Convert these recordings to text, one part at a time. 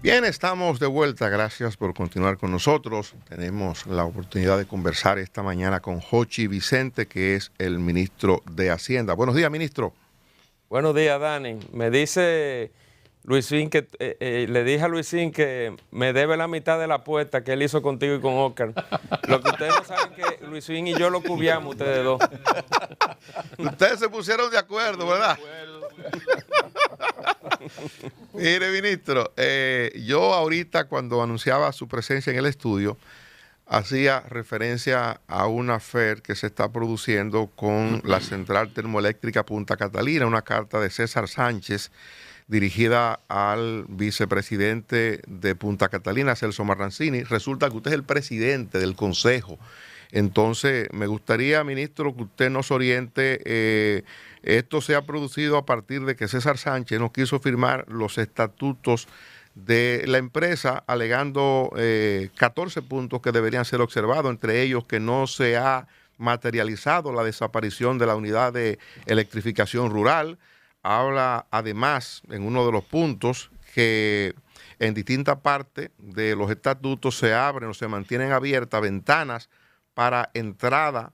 Bien, estamos de vuelta. Gracias por continuar con nosotros. Tenemos la oportunidad de conversar esta mañana con Jochi Vicente, que es el ministro de Hacienda. Buenos días, ministro. Buenos días, Dani. Me dice Luisín que le dije a Luisín que me debe la mitad de la apuesta que él hizo contigo y con Oscar. Lo que ustedes no saben es que Luisín y yo lo cubiamos, ustedes dos. Ustedes se pusieron de acuerdo, ¿verdad? Mire, ministro, yo ahorita cuando anunciaba su presencia en el estudio, hacía referencia a una FER que se está produciendo con la Central Termoeléctrica Punta Catalina, una carta de César Sánchez dirigida al vicepresidente de Punta Catalina, Celso Marrancini. Resulta que usted es el presidente del consejo. Entonces, me gustaría, ministro, que usted nos oriente. Esto se ha producido a partir de que César Sánchez no quiso firmar los estatutos de la empresa, alegando 14 puntos que deberían ser observados, entre ellos que no se ha materializado la desaparición de la unidad de electrificación rural. Habla además en uno de los puntos que en distintas partes de los estatutos se abren o se mantienen abiertas ventanas para entrada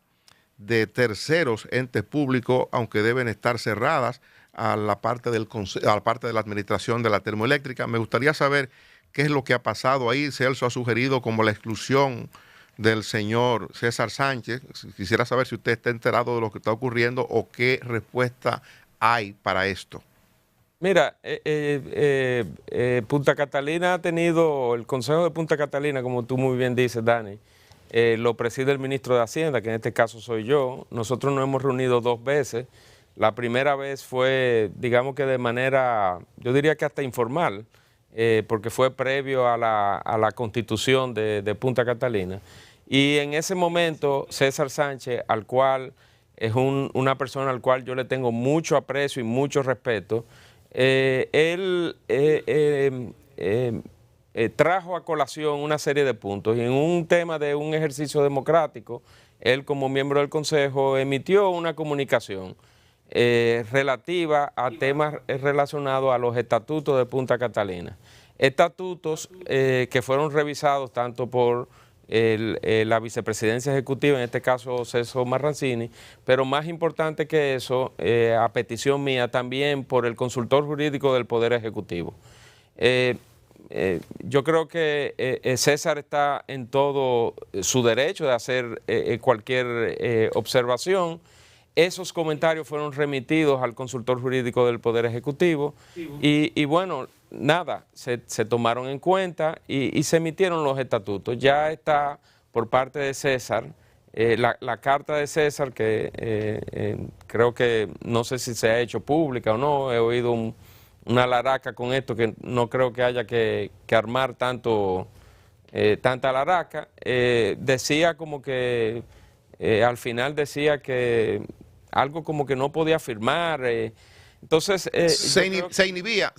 de terceros entes públicos, aunque deben estar cerradas a la parte de la administración de la termoeléctrica. Me gustaría saber qué es lo que ha pasado ahí. Celso ha sugerido como la exclusión del señor César Sánchez. Quisiera saber si usted está enterado de lo que está ocurriendo o qué respuesta hay para esto. Mira, Punta Catalina ha tenido, el Consejo de Punta Catalina, como tú muy bien dices, Dani, lo preside el ministro de Hacienda, que en este caso soy yo. Nosotros nos hemos reunido 2 veces. La primera vez fue, digamos que de manera, yo diría que hasta informal, porque fue previo a la constitución de Punta Catalina. Y en ese momento, César Sánchez, al cual es una persona al cual yo le tengo mucho aprecio y mucho respeto, él trajo a colación una serie de puntos y en un tema de un ejercicio democrático, él como miembro del Consejo emitió una comunicación relativa a temas relacionados a los estatutos de Punta Catalina. Estatutos que fueron revisados tanto por la vicepresidencia ejecutiva, en este caso Celso Marrancini, pero más importante que eso, a petición mía también por el consultor jurídico del Poder Ejecutivo. Yo creo que César está en todo su derecho de hacer cualquier observación. Esos comentarios fueron remitidos al consultor jurídico del Poder Ejecutivo y bueno, nada, se tomaron en cuenta y se emitieron los estatutos. Ya está por parte de César, la carta de César, que creo que no sé si se ha hecho pública o no, he oído una laraca con esto que no creo que haya que armar tanta laraca. Decía como que, al final decía que algo como que no podía firmar. Entonces, se inhibía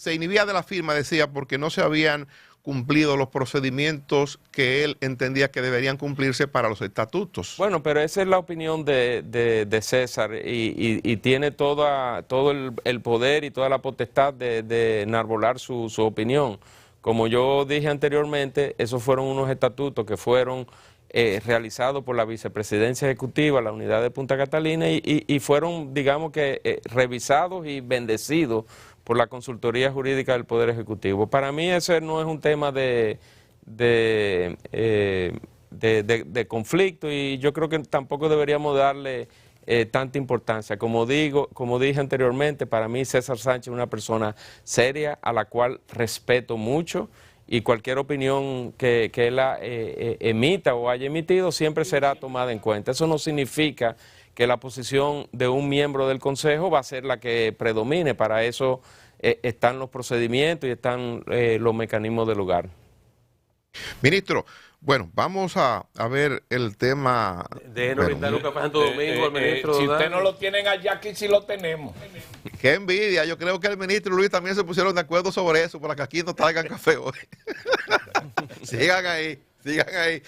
de la firma, decía, porque no se habían cumplido los procedimientos que él entendía que deberían cumplirse para los estatutos. Bueno, pero esa es la opinión de César y tiene todo el poder y toda la potestad de enarbolar su opinión. Como yo dije anteriormente, esos fueron unos estatutos que fueron realizados por la vicepresidencia ejecutiva, la unidad de Punta Catalina, y fueron, digamos que, revisados y bendecidos por la consultoría jurídica del Poder Ejecutivo. Para mí ese no es un tema de conflicto y yo creo que tampoco deberíamos darle tanta importancia. Como dije anteriormente, para mí César Sánchez es una persona seria a la cual respeto mucho y cualquier opinión que él emita o haya emitido siempre será tomada en cuenta. Eso no significa que la posición de un miembro del Consejo va a ser la que predomine. Para eso están los procedimientos y están los mecanismos del lugar. Ministro, bueno, vamos a ver el tema. Déjenos brindar un café Santo Domingo al ministro. Si usted no lo tienen allá, aquí sí lo tenemos. Qué envidia. Yo creo que el ministro Luis también se pusieron de acuerdo sobre eso, para que aquí no traigan café hoy. Sigan ahí, sigan ahí.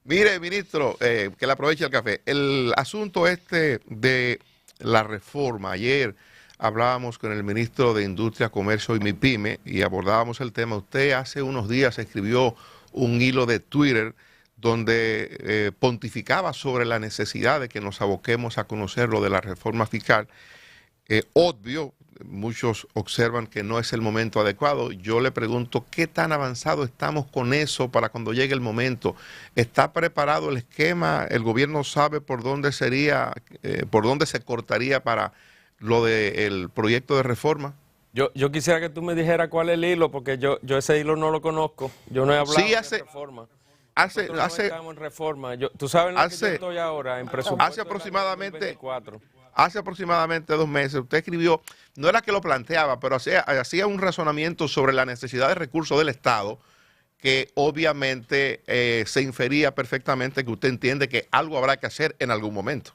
Mire, ministro, que le aproveche el café. El asunto de la reforma. Ayer hablábamos con el ministro de Industria, Comercio y MIPYME y abordábamos el tema. Usted hace unos días escribió un hilo de Twitter donde pontificaba sobre la necesidad de que nos aboquemos a conocer lo de la reforma fiscal. Obvio, muchos observan que no es el momento adecuado. Yo le pregunto, ¿qué tan avanzado estamos con eso para cuando llegue el momento? ¿Está preparado el esquema? ¿El gobierno sabe por dónde sería, por dónde se cortaría para lo del proyecto de reforma? Yo quisiera que tú me dijeras cuál es el hilo, porque yo ese hilo no lo conozco. Yo no he hablado de reforma. Nosotros no estamos en reforma. Tú sabes en lo que yo estoy ahora, en presupuesto hace aproximadamente 2 meses, usted escribió, no era que lo planteaba, pero hacía un razonamiento sobre la necesidad de recursos del Estado, que obviamente se infería perfectamente que usted entiende que algo habrá que hacer en algún momento.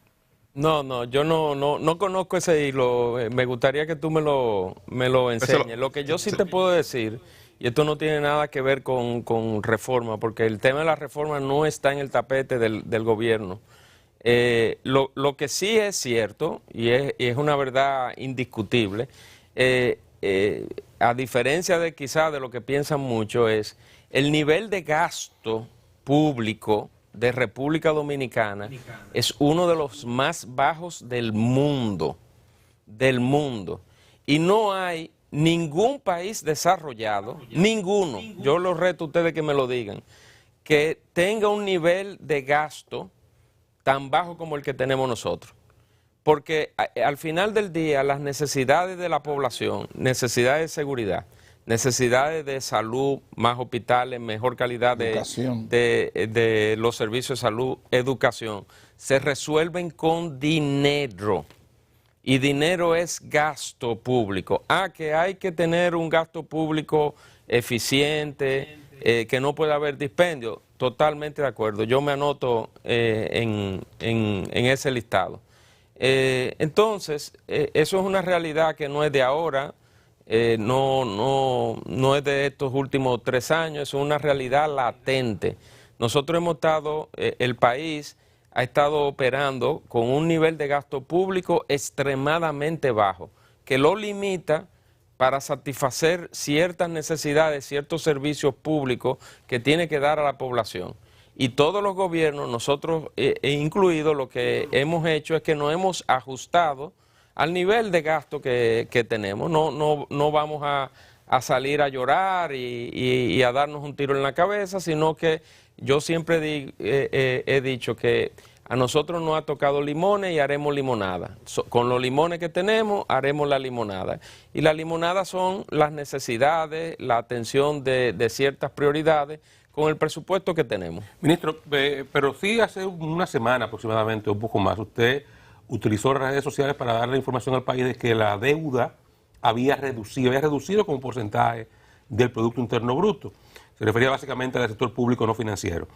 No, yo no conozco ese hilo. Me gustaría que tú me lo enseñes. Lo que yo sí te puedo decir, y esto no tiene nada que ver con reforma, porque el tema de la reforma no está en el tapete del gobierno. Lo que sí es cierto, y es una verdad indiscutible, a diferencia de quizás de lo que piensan muchos, es el nivel de gasto público de República Dominicana es uno de los más bajos del mundo, y no hay ningún país desarrollado, ninguno, yo los reto a ustedes que me lo digan, que tenga un nivel de gasto tan bajo como el que tenemos nosotros. Porque al final del día las necesidades de la población, necesidades de seguridad, necesidades de salud, más hospitales, mejor calidad de los servicios de salud, educación, se resuelven con dinero. Y dinero es gasto público. Que hay que tener un gasto público eficiente, que no puede haber dispendio. Totalmente de acuerdo. Yo me anoto en ese listado. Entonces, eso es una realidad que no es de ahora. No es de estos últimos 3 años, es una realidad latente. Nosotros hemos estado, el país ha estado operando con un nivel de gasto público extremadamente bajo, que lo limita para satisfacer ciertas necesidades, ciertos servicios públicos que tiene que dar a la población. Y todos los gobiernos, nosotros incluidos, lo que hemos hecho es que nos hemos ajustado al nivel de gasto que tenemos. No vamos a salir a llorar y a darnos un tiro en la cabeza, sino que yo siempre he dicho que a nosotros nos ha tocado limones y haremos limonada. Con los limones que tenemos, haremos la limonada. Y la limonada son las necesidades, la atención de ciertas prioridades con el presupuesto que tenemos. Ministro, pero sí hace una semana aproximadamente, un poco más, usted utilizó las redes sociales para darle información al país de que la deuda había reducido como porcentaje del Producto Interno Bruto. Se refería básicamente al sector público no financiero,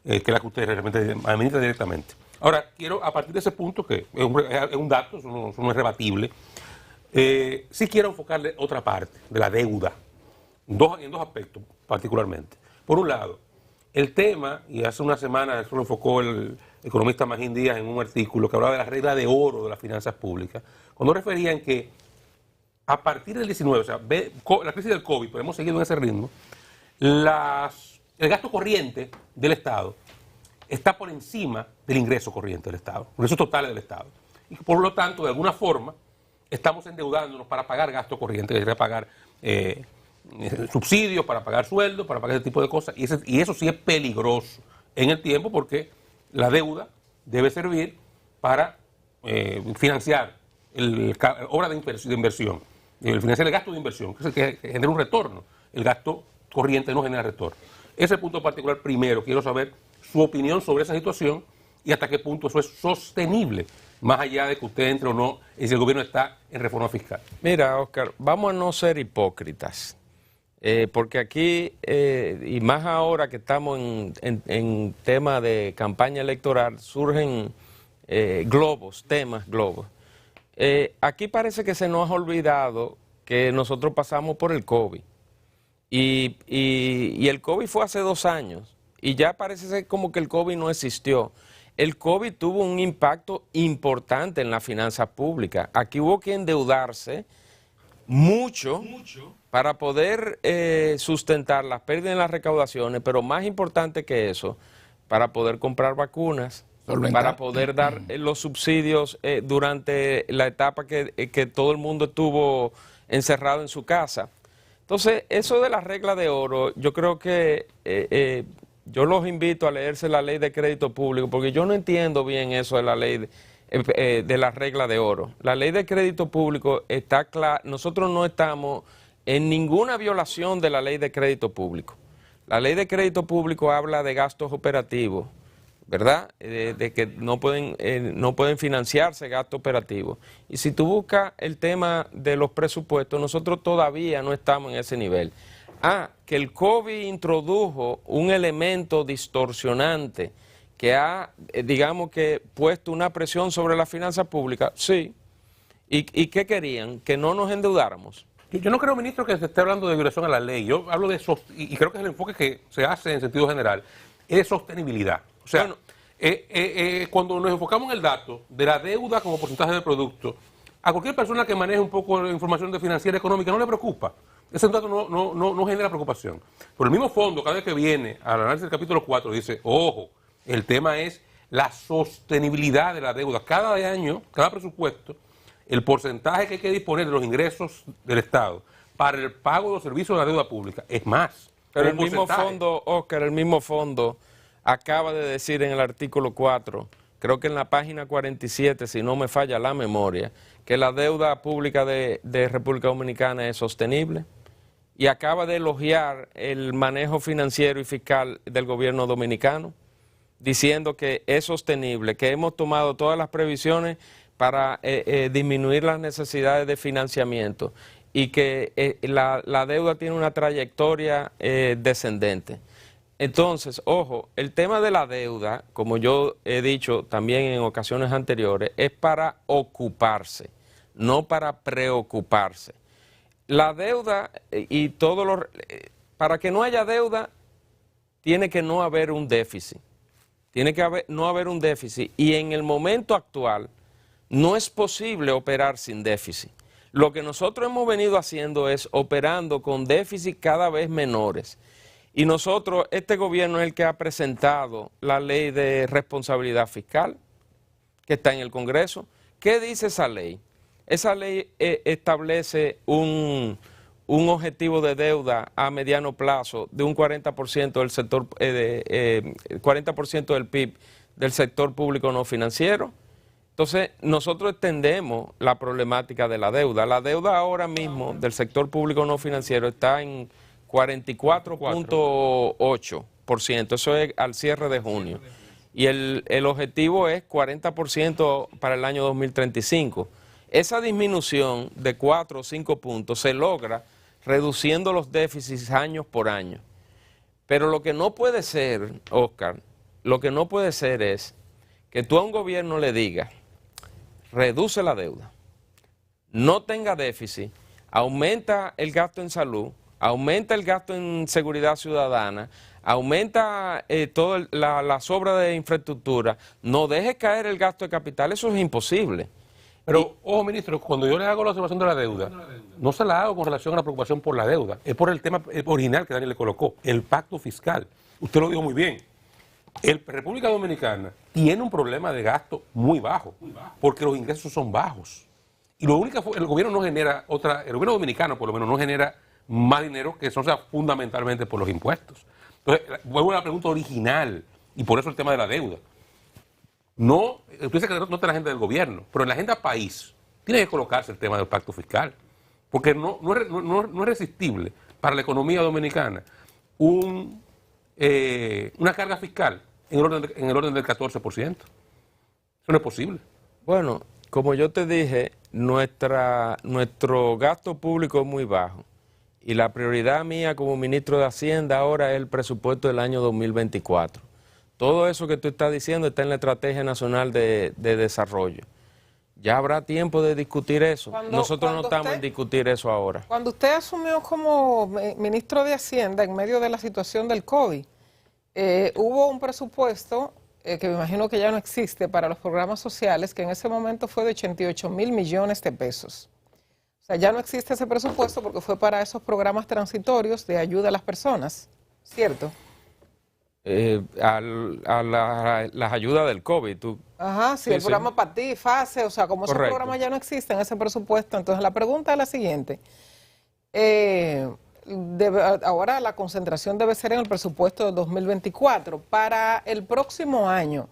que es la que usted realmente administra directamente. Ahora, quiero, a partir de ese punto, que es un dato, eso no es rebatible, sí quiero enfocarle otra parte de la deuda, en dos aspectos particularmente. Por un lado, el tema, y hace una semana eso lo enfocó el economista Magín Díaz en un artículo que hablaba de la regla de oro de las finanzas públicas, cuando referían que a partir del 19, o sea, la crisis del COVID, podemos seguir en ese ritmo, el gasto corriente del Estado está por encima del ingreso corriente del Estado, ingresos totales del Estado. Y por lo tanto, de alguna forma, estamos endeudándonos para pagar gasto corriente, para pagar subsidios, para pagar sueldos, para pagar ese tipo de cosas. Y eso sí es peligroso en el tiempo, porque la deuda debe servir para financiar obra de inversión, financiar el gasto de inversión, que es el que genera un retorno. El gasto corriente no genera retorno. Ese punto particular, primero, quiero saber su opinión sobre esa situación y hasta qué punto eso es sostenible, más allá de que usted entre o no, y si el gobierno está en reforma fiscal. Mira, Oscar, vamos a no ser hipócritas, porque aquí, y más ahora que estamos en tema de campaña electoral, surgen temas globos. Aquí parece que se nos ha olvidado que nosotros pasamos por el COVID. Y el COVID fue hace 2 años y ya parece ser como que el COVID no existió. el COVID tuvo un impacto importante en las finanzas públicas. Aquí hubo que endeudarse mucho para poder sustentar las pérdidas en las recaudaciones, pero más importante que eso, para poder comprar vacunas, para poder dar los subsidios durante la etapa que todo el mundo estuvo encerrado en su casa. Entonces, eso de la regla de oro, yo creo que yo los invito a leerse la ley de crédito público, porque yo no entiendo bien eso de la ley de la regla de oro. La ley de crédito público está clara, nosotros no estamos en ninguna violación de la ley de crédito público. La ley de crédito público habla de gastos operativos, ¿verdad? De que no pueden financiarse gastos operativos. Y si tú buscas el tema de los presupuestos, nosotros todavía no estamos en ese nivel. Que el COVID introdujo un elemento distorsionante que ha, digamos que, puesto una presión sobre la finanza pública, sí. ¿Y qué querían? Que no nos endeudáramos. Yo no creo, ministro, que se esté hablando de violación a la ley. Yo hablo de eso, y creo que es el enfoque que se hace en sentido general, es de sostenibilidad. O sea, bueno, cuando nos enfocamos en el dato de la deuda como porcentaje del producto, a cualquier persona que maneje un poco de información de financiera económica no le preocupa. Ese dato no genera preocupación. Por el mismo fondo, cada vez que viene al análisis del capítulo 4, dice, ojo, el tema es la sostenibilidad de la deuda. Cada año, cada presupuesto, el porcentaje que hay que disponer de los ingresos del Estado para el pago de los servicios de la deuda pública es más. Pero el mismo fondo, Oscar, el mismo fondo acaba de decir en el artículo 4, creo que en la página 47, si no me falla la memoria, que la deuda pública de República Dominicana es sostenible, y acaba de elogiar el manejo financiero y fiscal del gobierno dominicano, diciendo que es sostenible, que hemos tomado todas las previsiones para disminuir las necesidades de financiamiento y que la deuda tiene una trayectoria descendente. Entonces, ojo, el tema de la deuda, como yo he dicho también en ocasiones anteriores, es para ocuparse, no para preocuparse. La deuda y para que no haya deuda, tiene que no haber un déficit. Tiene que no haber un déficit. Y en el momento actual, no es posible operar sin déficit. Lo que nosotros hemos venido haciendo es operando con déficit cada vez menores. Y nosotros, este gobierno es el que ha presentado la ley de responsabilidad fiscal, que está en el Congreso. ¿Qué dice esa ley? Esa ley establece un objetivo de deuda a mediano plazo de un 40% del sector, 40% del PIB del sector público no financiero. Entonces, nosotros extendemos la problemática de la deuda. La deuda ahora mismo del sector público no financiero está en 44.8%, eso es al cierre de junio. Y el objetivo es 40% para el año 2035. Esa disminución de 4 o 5 puntos se logra reduciendo los déficits año por año. Pero lo que no puede ser, Oscar, lo que no puede ser es que tú a un gobierno le digas, reduce la deuda, no tenga déficit, aumenta el gasto en salud, aumenta el gasto en seguridad ciudadana, aumenta toda la sobra de infraestructura, no deje caer el gasto de capital, eso es imposible. Pero, ojo, ministro, cuando yo le hago la observación de la deuda, no se la hago con relación a la preocupación por la deuda, es por el tema original que Daniel le colocó, el pacto fiscal. Usted lo dijo muy bien. República Dominicana tiene un problema de gasto muy bajo, porque los ingresos son bajos. Y lo único el gobierno no genera el gobierno dominicano por lo menos no genera más dinero que eso sea fundamentalmente por los impuestos. Entonces, vuelvo a la pregunta original, y por eso el tema de la deuda. No, usted dice que no está en la agenda del gobierno, pero en la agenda país tiene que colocarse el tema del pacto fiscal, porque no es resistible para la economía dominicana una carga fiscal en el orden del 14%. Eso no es posible. Bueno, como yo te dije, nuestro gasto público es muy bajo y la prioridad mía como ministro de Hacienda ahora es el presupuesto del año 2024. Todo eso que tú estás diciendo está en la Estrategia Nacional de Desarrollo. Ya habrá tiempo de discutir eso. Nosotros no estamos en discutir eso ahora. Cuando usted asumió como ministro de Hacienda en medio de la situación del COVID, hubo un presupuesto que me imagino que ya no existe para los programas sociales, que en ese momento fue de 88.000 millones de pesos. O sea, ya no existe ese presupuesto porque fue para esos programas transitorios de ayuda a las personas, ¿cierto? Las ayudas del COVID. Ajá, sí, el programa para ti, FASE, o sea, como esos programas ya no existen, ese presupuesto. Entonces, la pregunta es la siguiente. Ahora la concentración debe ser en el presupuesto de 2024. Para el próximo año,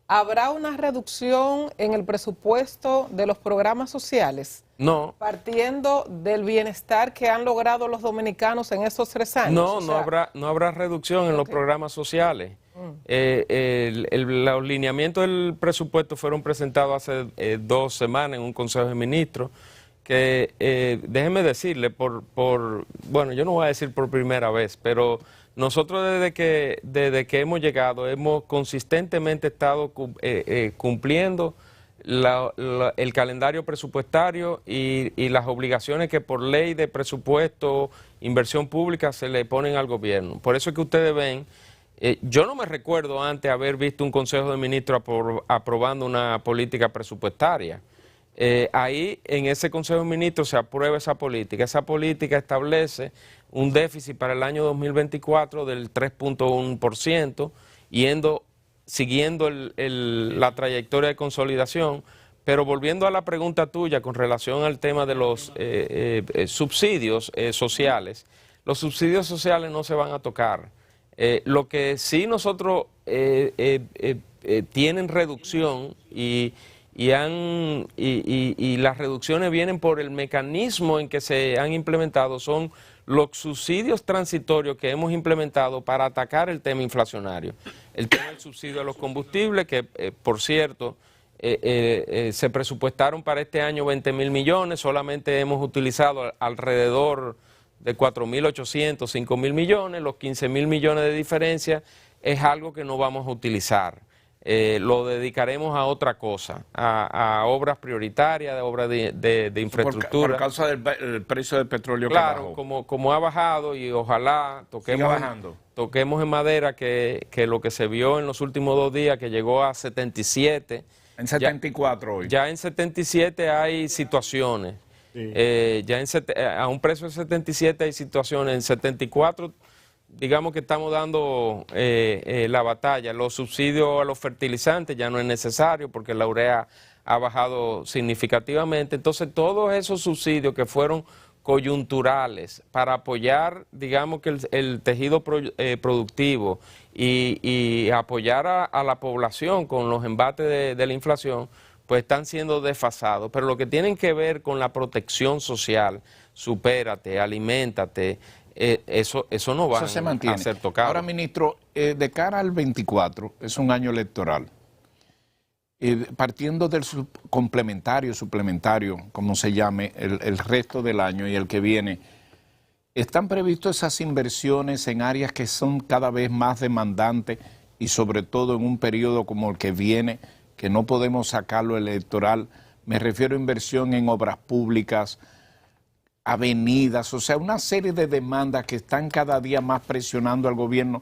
¿habrá una reducción en el presupuesto de los programas sociales? No. Partiendo del bienestar que han logrado los dominicanos en esos 3 años. No, no habrá reducción en los programas sociales. Los lineamientos del presupuesto fueron presentados hace 2 semanas en un Consejo de Ministros que, déjeme decirle, bueno, yo no voy a decir por primera vez, pero nosotros desde que hemos llegado hemos consistentemente estado cumpliendo el calendario presupuestario y las obligaciones que por ley de presupuesto, inversión pública se le ponen al gobierno. Por eso es que ustedes ven, yo no me recuerdo antes haber visto un Consejo de Ministros aprobando una política presupuestaria. Ahí en ese Consejo de Ministros se aprueba esa política. Esa política establece un déficit para el año 2024 del 3.1%, siguiendo la trayectoria de consolidación. Pero volviendo a la pregunta tuya con relación al tema de los subsidios sociales, los subsidios sociales no se van a tocar. Lo que sí nosotros tienen reducción y las reducciones vienen por el mecanismo en que se han implementado, son los subsidios transitorios que hemos implementado para atacar el tema inflacionario. El tema del subsidio a los combustibles, que por cierto, se presupuestaron para este año 20.000 millones, solamente hemos utilizado alrededor de 4.800, 5.000 millones, los 15.000 millones de diferencia es algo que no vamos a utilizar. Lo dedicaremos a otra cosa, a obras prioritarias, a obras de infraestructura. Por causa del precio del petróleo que claro, bajó. como ha bajado y ojalá toquemos en madera que lo que se vio en los últimos 2 días, que llegó a 77. En 74 hoy. Ya en 77 hay situaciones. Sí. A un precio de 77 hay situaciones. En 74, digamos que estamos dando la batalla. Los subsidios a los fertilizantes ya no es necesario porque la urea ha bajado significativamente. Entonces, todos esos subsidios que fueron coyunturales para apoyar, digamos que el tejido productivo y apoyar a la población con los embates de la inflación, pues están siendo desfasados. Pero lo que tienen que ver con la protección social, supérate, aliméntate, eso no va a ser tocado. Ahora, ministro, de cara al 24, es un año electoral. Partiendo del suplementario, como se llame, el resto del año y el que viene, ¿están previstas esas inversiones en áreas que son cada vez más demandantes y sobre todo en un periodo como el que viene, que no podemos sacarlo electoral? Me refiero a inversión en obras públicas, avenidas, o sea, una serie de demandas que están cada día más presionando al gobierno.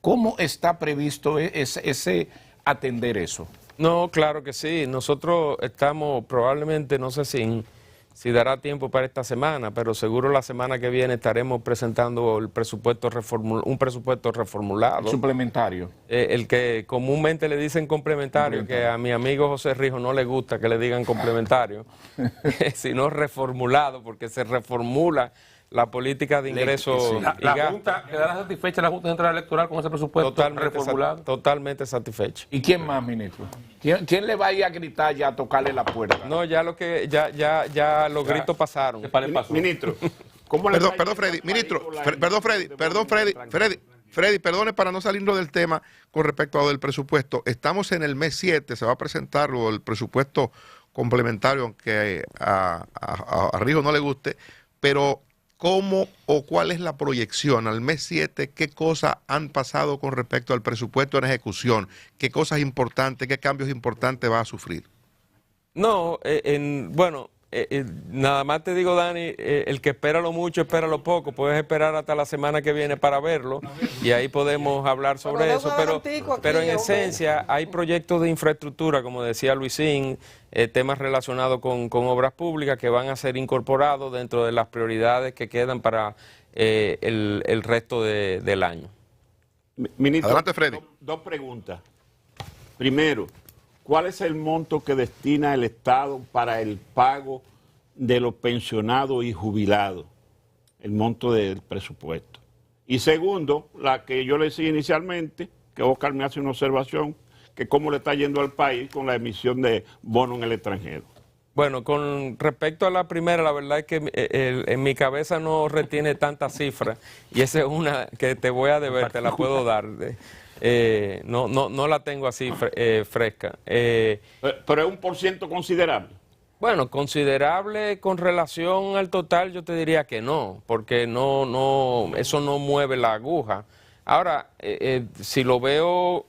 ¿Cómo está previsto ese atender eso? No, claro que sí. Nosotros estamos probablemente, no sé si dará tiempo para esta semana, pero seguro la semana que viene estaremos presentando un presupuesto reformulado. Suplementario. El que comúnmente le dicen complementario, que a mi amigo José Rijo no le gusta que le digan complementario, sino reformulado, porque se reformula la política de ingresos. La Junta, ¿quedará satisfecha la Junta Central Electoral con ese presupuesto reformulado? Totalmente satisfecha. ¿Y quién más, ministro? ¿Quién le va a ir a gritar ya, a tocarle la puerta? No, ya los gritos pasaron. Ministro, perdón, Freddy, ministro, Freddy, perdone para no salirnos del tema con respecto a lo del presupuesto. Estamos en el mes 7, se va a presentar el presupuesto complementario, aunque a Rijo no le guste, pero ¿cómo o cuál es la proyección al mes 7? ¿Qué cosas han pasado con respecto al presupuesto en ejecución? ¿Qué cosas importantes, qué cambios importantes va a sufrir? No, bueno, nada más te digo, Dani, el que espera lo mucho, espera lo poco. Puedes esperar hasta la semana que viene para verlo y ahí podemos hablar sobre eso. Pero en esencia hay proyectos de infraestructura, como decía Luisín, temas relacionados con obras públicas que van a ser incorporados dentro de las prioridades que quedan para el resto del año. Ministro, Adelante, Freddy. Dos preguntas. Primero, ¿cuál es el monto que destina el Estado para el pago de los pensionados y jubilados? El monto del presupuesto. Y segundo, la que yo le decía inicialmente, que Oscar me hace una observación, que cómo le está yendo al país con la emisión de bonos en el extranjero. Bueno, con respecto a la primera, la verdad es que en mi cabeza no retiene tantas cifras y esa es una que te voy a deber, te la puedo dar. No la tengo así fresca. Pero es un % considerable. Bueno, considerable con relación al total, yo te diría que no, porque eso no mueve la aguja. Ahora, si lo veo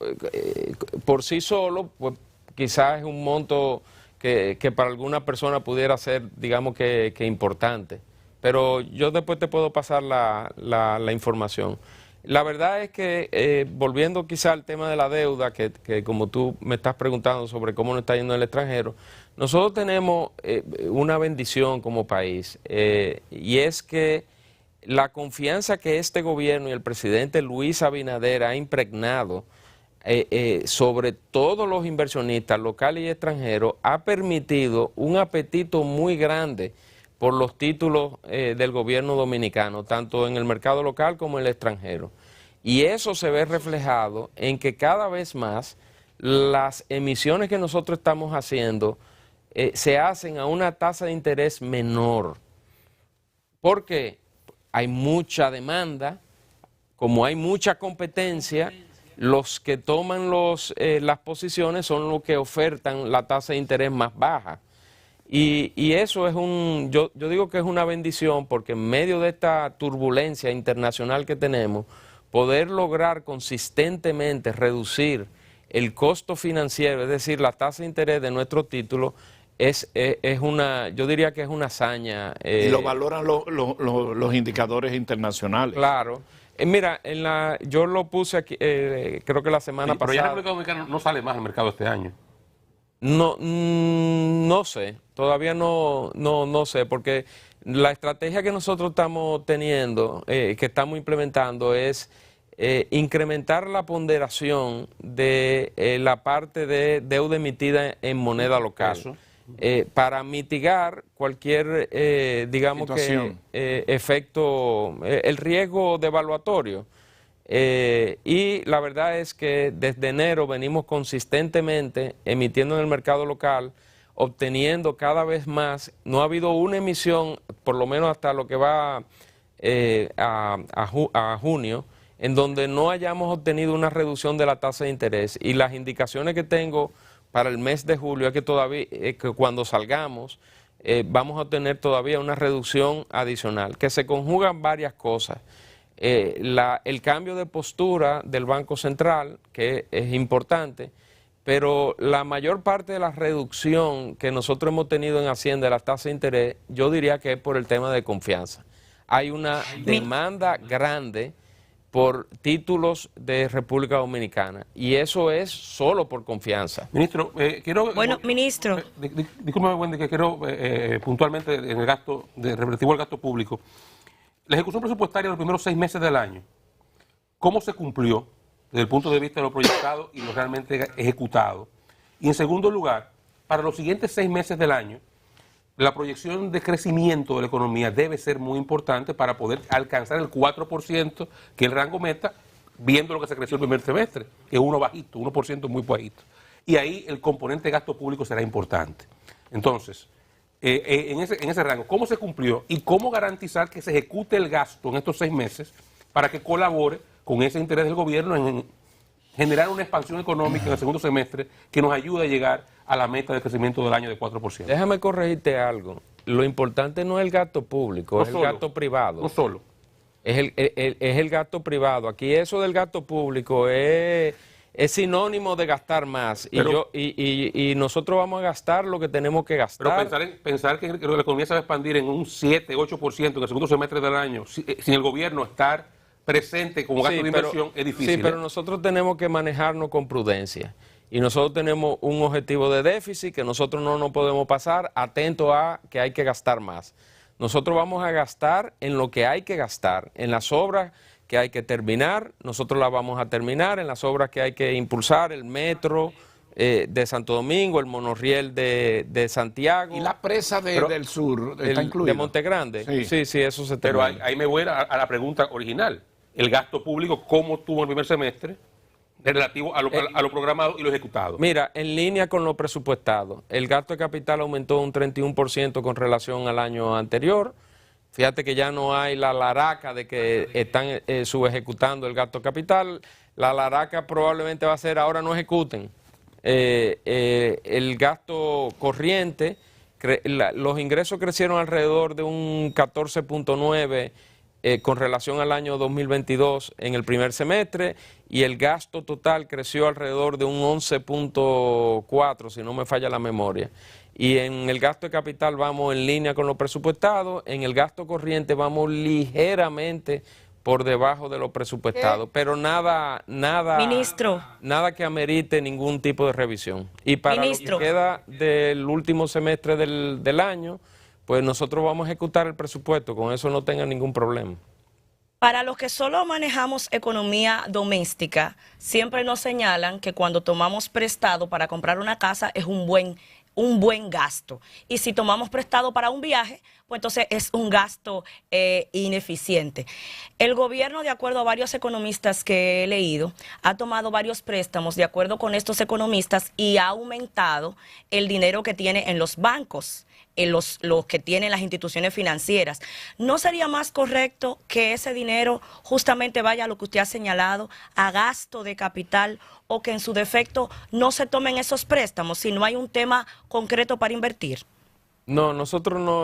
por sí solo, pues quizás es un monto que para alguna persona pudiera ser, digamos que importante. Pero yo después te puedo pasar la información. La verdad es que, volviendo quizá al tema de la deuda, que como tú me estás preguntando sobre cómo nos está yendo en el extranjero, nosotros tenemos una bendición como país, y es que la confianza que este gobierno y el presidente Luis Abinader ha impregnado sobre todos los inversionistas locales y extranjeros ha permitido un apetito muy grande por los títulos del gobierno dominicano, tanto en el mercado local como en el extranjero. Y eso se ve reflejado en que cada vez más las emisiones que nosotros estamos haciendo se hacen a una tasa de interés menor. Porque hay mucha demanda, como hay mucha competencia, los que toman las posiciones son los que ofertan la tasa de interés más baja. Y eso es yo digo que es una bendición porque en medio de esta turbulencia internacional que tenemos, poder lograr consistentemente reducir el costo financiero, es decir, la tasa de interés de nuestros títulos, yo diría que es una hazaña. Y lo valoran los indicadores internacionales. Claro. Mira, yo lo puse aquí, creo que la semana Pero ya pasada. la República Dominicana no sale más al mercado este año. No sé, todavía no sé, porque la estrategia que nosotros estamos teniendo, que estamos implementando, es incrementar la ponderación de la parte de deuda emitida en moneda local. Eso. Para mitigar cualquier, digamos situación, que, efecto, el riesgo devaluatorio. Y la verdad es que desde enero venimos consistentemente emitiendo en el mercado local, obteniendo cada vez más. No ha habido una emisión, por lo menos hasta lo que va a junio, en donde no hayamos obtenido una reducción de la tasa de interés. Y las indicaciones que tengo para el mes de julio es que todavía, que cuando salgamos, vamos a obtener todavía una reducción adicional, que se conjugan varias cosas. El cambio de postura del Banco Central, que es importante, pero la mayor parte de la reducción que nosotros hemos tenido en Hacienda de la tasa de interés, yo diría que es por el tema de confianza. Hay una demanda grande por títulos de República Dominicana y eso es solo por confianza. Ministro, quiero... Bueno, ministro. Discúlpeme, Wendy, que quiero puntualmente en el gasto, relativo al gasto público. La ejecución presupuestaria de los primeros 6 meses del año, ¿cómo se cumplió desde el punto de vista de lo proyectado y lo realmente ejecutado? Y en segundo lugar, para los siguientes 6 meses del año, la proyección de crecimiento de la economía debe ser muy importante para poder alcanzar el 4% que el rango meta, viendo lo que se creció el primer semestre, que es 1% muy bajito. Y ahí el componente de gasto público será importante. Entonces, en ese rango, ¿cómo se cumplió y cómo garantizar que se ejecute el gasto en estos 6 meses para que colabore con ese interés del gobierno en generar una expansión económica en el segundo semestre que nos ayude a llegar a la meta de crecimiento del año de 4%? Déjame corregirte algo. Lo importante no es el gasto público, es el gasto privado. No solo. Es el gasto privado. Aquí eso del gasto público es es sinónimo de gastar más. Pero, y nosotros vamos a gastar lo que tenemos que gastar. Pero pensar que la economía se va a expandir en un 7, 8% en el segundo semestre del año, sin el gobierno estar presente con gasto de inversión, es difícil. Sí, pero nosotros tenemos que manejarnos con prudencia. Y nosotros tenemos un objetivo de déficit que nosotros no nos podemos pasar, atento a que hay que gastar más. Nosotros vamos a gastar en lo que hay que gastar, en las obras que hay que terminar, nosotros las vamos a terminar, en las obras que hay que impulsar, el metro de Santo Domingo, el monorriel de Santiago. ¿Y la presa del sur está incluida? ¿De Montegrande? Sí, eso se Pero termina. ahí me voy a la pregunta original. El gasto público, ¿cómo tuvo el primer semestre relativo a lo programado y lo ejecutado? Mira, en línea con lo presupuestado, el gasto de capital aumentó un 31% con relación al año anterior. Fíjate que ya no hay la laraca de que están subejecutando el gasto capital. La laraca probablemente va a ser ahora no ejecuten. El gasto corriente, los ingresos crecieron alrededor de un 14.9% con relación al año 2022 en el primer semestre, y el gasto total creció alrededor de un 11.4%, si no me falla la memoria. Y en el gasto de capital vamos en línea con lo presupuestado, en el gasto corriente vamos ligeramente por debajo de lo presupuestado, pero nada que amerite ningún tipo de revisión. Y para lo que queda del último semestre del año, pues nosotros vamos a ejecutar el presupuesto, con eso no tengan ningún problema. Para los que solo manejamos economía doméstica, siempre nos señalan que cuando tomamos prestado para comprar una casa es un buen gasto. Y si tomamos prestado para un viaje, pues entonces es un gasto ineficiente. El gobierno, de acuerdo a varios economistas que he leído, ha tomado varios préstamos de acuerdo con estos economistas y ha aumentado el dinero que tiene en los bancos, en los que tienen las instituciones financieras. ¿No sería más correcto que ese dinero justamente vaya a lo que usted ha señalado, a gasto de capital, o que en su defecto no se tomen esos préstamos si no hay un tema concreto para invertir? No,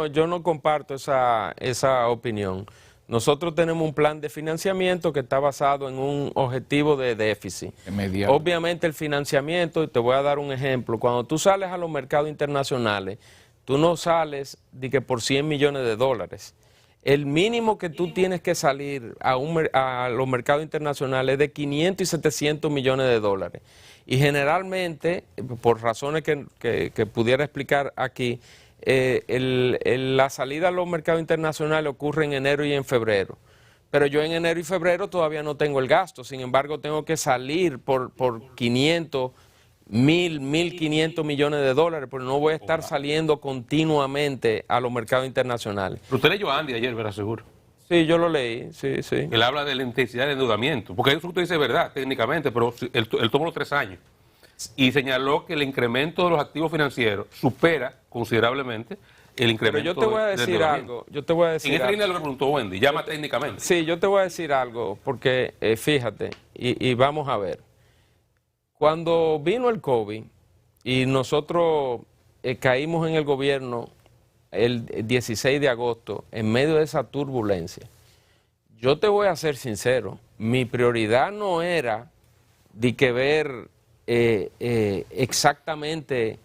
yo no comparto esa opinión. Nosotros tenemos un plan de financiamiento que está basado en un objetivo de déficit. Obviamente el financiamiento, y te voy a dar un ejemplo, cuando tú sales a los mercados internacionales, tú no sales de que por 100 millones de dólares. El mínimo que tú tienes que salir a los mercados internacionales es de 500 y 700 millones de dólares. Y generalmente, por razones que pudiera explicar aquí, la salida a los mercados internacionales ocurre en enero y en febrero. Pero yo en enero y febrero todavía no tengo el gasto. Sin embargo, tengo que salir por 500, 1.500 millones de dólares, pero no voy a estar saliendo continuamente a los mercados internacionales. Pero usted leyó a Andy ayer, ¿verdad? Seguro. Sí, yo lo leí, sí. Él habla de la intensidad de endeudamiento, porque eso que usted dice es verdad, técnicamente, pero él tomó los 3 años y señaló que el incremento de los activos financieros supera considerablemente el incremento. Pero yo te voy a decir algo. En esta línea lo que preguntó Wendy, llama técnicamente. Sí, yo te voy a decir algo, porque fíjate, y vamos a ver. Cuando vino el COVID y nosotros caímos en el gobierno el 16 de agosto, en medio de esa turbulencia, yo te voy a ser sincero, mi prioridad no era de que ver exactamente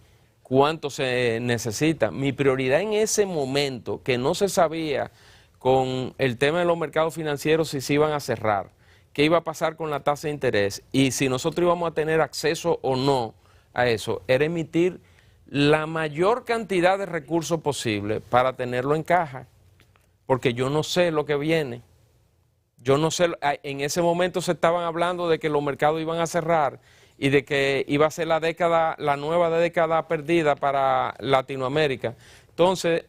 cuánto se necesita. Mi prioridad en ese momento, que no se sabía con el tema de los mercados financieros si se iban a cerrar, qué iba a pasar con la tasa de interés y si nosotros íbamos a tener acceso o no a eso, era emitir la mayor cantidad de recursos posible para tenerlo en caja, porque yo no sé lo que viene. Yo no sé, en ese momento se estaban hablando de que los mercados iban a cerrar y de que iba a ser la nueva década perdida para Latinoamérica. Entonces,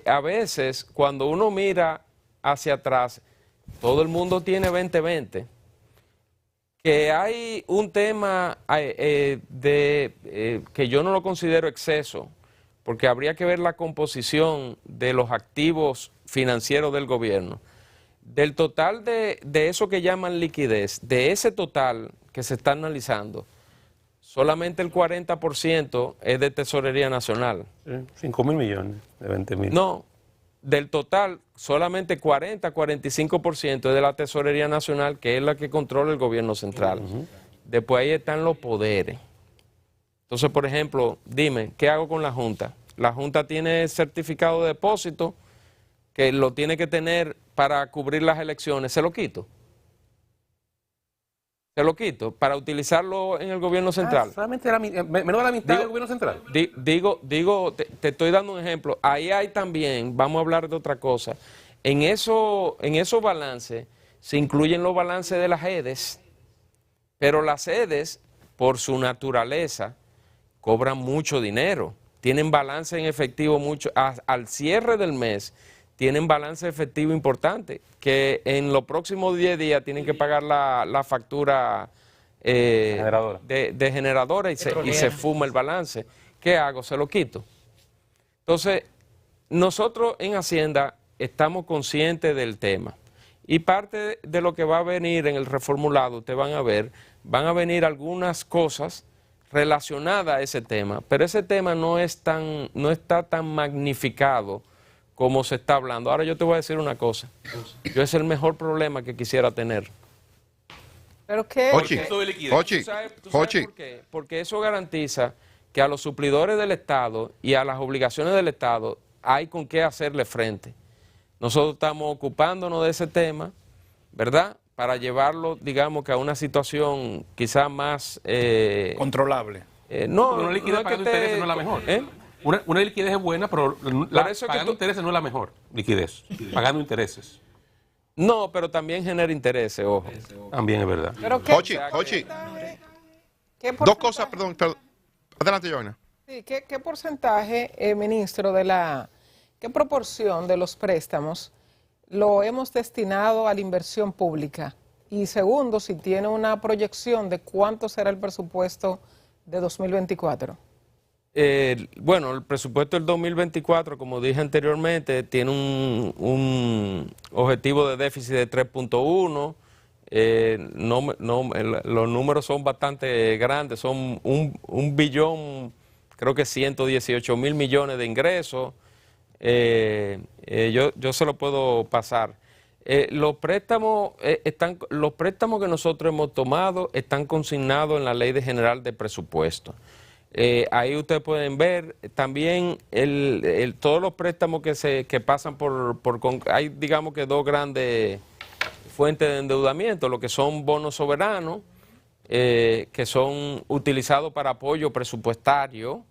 a veces cuando uno mira hacia atrás, todo el mundo tiene 2020. Que hay un tema que yo no lo considero exceso, porque habría que ver la composición de los activos financieros del gobierno. Del total de eso que llaman liquidez, de ese total que se está analizando, solamente el 40% es de Tesorería Nacional. 5.000 millones de 20.000. No, del total solamente 40-45% es de la Tesorería Nacional, que es la que controla el gobierno central. después ahí están los poderes. Entonces, por ejemplo, dime, ¿qué hago con la Junta? La Junta tiene certificado de depósito que lo tiene que tener para cubrir las elecciones. ¿Se lo quito? ¿Se lo quito? Para utilizarlo en el gobierno central. Solamente menos de la mitad del gobierno central. Te estoy dando un ejemplo. Ahí hay también, vamos a hablar de otra cosa. En esos balances se incluyen los balances de las EDES, pero las EDES, por su naturaleza, cobran mucho dinero. Tienen balance en efectivo mucho. Al cierre del mes, tienen balance efectivo importante, que en los próximos 10 días tienen que pagar la factura de generadora y se fuma el balance. ¿Qué hago? Se lo quito. Entonces, nosotros en Hacienda estamos conscientes del tema. Y parte de lo que va a venir en el reformulado, ustedes van a venir algunas cosas relacionadas a ese tema, pero ese tema no está tan magnificado como se está hablando. Ahora yo te voy a decir una cosa. Yo es el mejor problema que quisiera tener. ¿Pero qué? ¿Tú sabes por qué? Porque eso garantiza que a los suplidores del Estado y a las obligaciones del Estado hay con qué hacerle frente. Nosotros estamos ocupándonos de ese tema, ¿verdad?, para llevarlo, digamos, que a una situación quizás más... controlable. Una liquidez pagando intereses no es la mejor. Una liquidez es buena, pero pagando intereses no es la mejor liquidez. Pagando intereses. No, pero también genera intereses, ojo. También es verdad. ¿Pero qué? Jochi, ¿Qué dos cosas, perdón. Adelante, Joana. Sí, ¿qué porcentaje, ministro, qué proporción de los préstamos lo hemos destinado a la inversión pública? Y segundo, si tiene una proyección de cuánto será el presupuesto de 2024. Bueno, el presupuesto del 2024, como dije anteriormente, tiene un objetivo de déficit de 3.1. Los números son bastante grandes, son un billón, creo que 118 mil millones de ingresos. Yo se lo puedo pasar. Los préstamos que nosotros hemos tomado están consignados en la Ley General de Presupuesto. Ahí ustedes pueden ver también todos los préstamos que pasan hay, digamos, que dos grandes fuentes de endeudamiento, lo que son bonos soberanos, que son utilizados para apoyo presupuestario,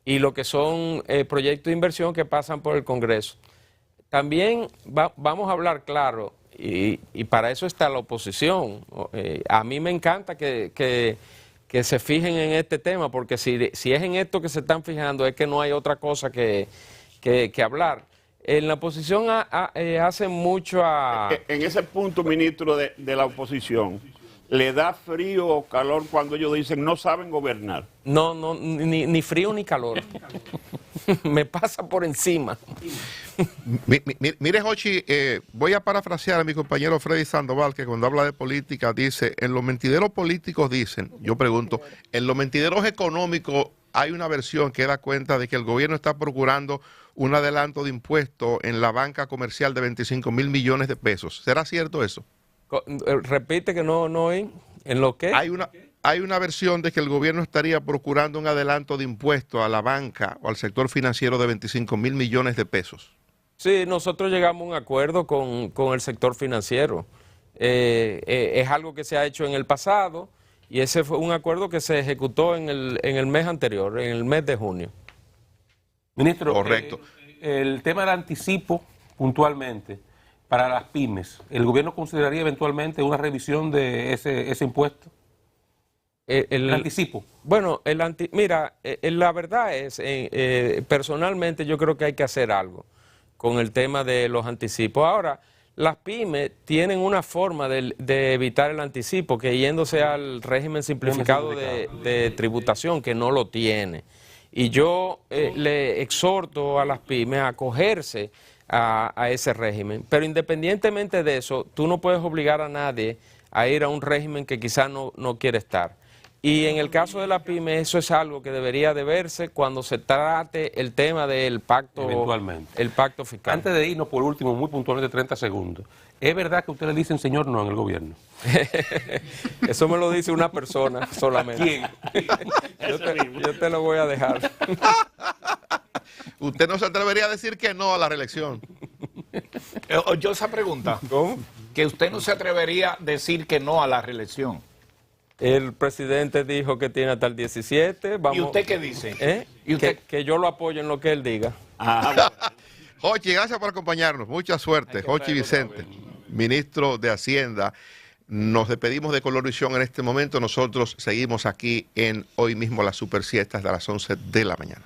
y lo que son proyectos de inversión que pasan por el Congreso. También vamos a hablar claro, y para eso está la oposición. A mí me encanta que se fijen en este tema, porque si es en esto que se están fijando, es que no hay otra cosa que hablar. En la oposición hacen mucho a... En ese punto, ministro de la oposición, ¿le da frío o calor cuando ellos dicen no saben gobernar? No, ni frío ni calor. Me pasa por encima. Mire, Jochi, voy a parafrasear a mi compañero Freddy Sandoval, que cuando habla de política dice, en los mentideros políticos dicen, yo pregunto, en los mentideros económicos hay una versión que da cuenta de que el gobierno está procurando un adelanto de impuestos en la banca comercial de 25 mil millones de pesos. ¿Será cierto eso? Repite que no oí. ¿En lo que? Hay una versión de que el gobierno estaría procurando un adelanto de impuestos a la banca o al sector financiero de 25 mil millones de pesos. Sí, nosotros llegamos a un acuerdo con el sector financiero. Es algo que se ha hecho en el pasado y ese fue un acuerdo que se ejecutó en el mes anterior, en el mes de junio. Ministro, correcto. El tema del anticipo, puntualmente, para las pymes, ¿el gobierno consideraría eventualmente una revisión de ese impuesto? El anticipo. Bueno, mira, la verdad es, personalmente yo creo que hay que hacer algo con el tema de los anticipos. Ahora, las pymes tienen una forma de evitar el anticipo, que yéndose al régimen simplificado de tributación, que no lo tiene. Y yo le exhorto a las pymes a acogerse a ese régimen. Pero independientemente de eso, tú no puedes obligar a nadie a ir a un régimen que quizás no quiere estar. Y en el caso de la pyme, eso es algo que debería de verse cuando se trate el tema del pacto, eventualmente, el pacto fiscal. Antes de irnos, por último, muy puntualmente, 30 segundos, ¿Es verdad que usted le dicen señor no en el gobierno? Eso me lo dice una persona solamente. ¿Quién? Yo te lo voy a dejar. Usted no se atrevería a decir que no a la reelección. Yo esa pregunta, ¿Cómo? que usted no se atrevería a decir que no a la reelección. El presidente dijo que tiene hasta el 17. Vamos, ¿Y usted qué dice? ¿eh? ¿Y usted? Que yo lo apoyo en lo que él diga. Jochi, gracias por acompañarnos. Mucha suerte. Jochi Vicente, ministro de Hacienda. Nos despedimos de Colorvisión en este momento. Nosotros seguimos aquí en Hoy Mismo las Super Siestas de las 11 de la mañana.